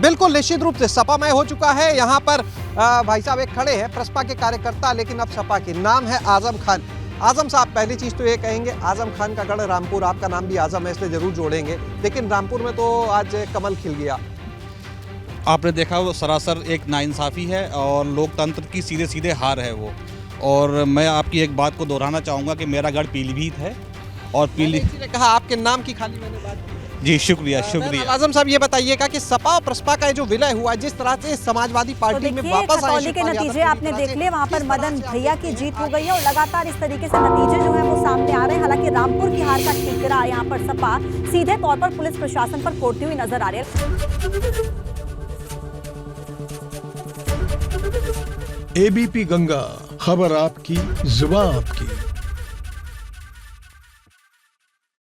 बिल्कुल निश्चित रूप से सपामय हो चुका है। यहाँ पर भाई साहब एक खड़े हैं प्रसपा के कार्यकर्ता, लेकिन अब सपा के, नाम है आजम खान। आजम साहब पहली चीज तो ये कहेंगे, आजम खान का गढ़ रामपुर, आपका नाम भी आजम है इसलिए जरूर जोड़ेंगे, लेकिन रामपुर में तो आज कमल खिल गया। आपने देखा वो सरासर एक नाइंसाफ़ी है और लोकतंत्र की सीधे सीधे हार है वो। और मैं आपकी एक बात को दोहराना चाहूँगा कि मेरा गढ़ पीलीभीत है और पीलीभीत कहा आपके नाम की खाली मैंने बात की। जी शुक्रिया शुक्रिया। आजम साहब ये बताइएगा कि सपा और प्रसपा का जो विलय हुआ, जिस तरह से समाजवादी पार्टी में वापस आए खतौली के नतीजे आपने देख लिए, वहां पर मदन भैया की जीत हो गई है और लगातार इस तरीके से नतीजे जो है वो सामने आ रहे हैं। हालांकि रामपुर की हार का ठीकरा यहाँ पर सपा सीधे तौर पर पुलिस प्रशासन पर फोड़ती हुई नजर आ रही है। एबीपी गंगा, खबर आपकी, जुबान आपकी।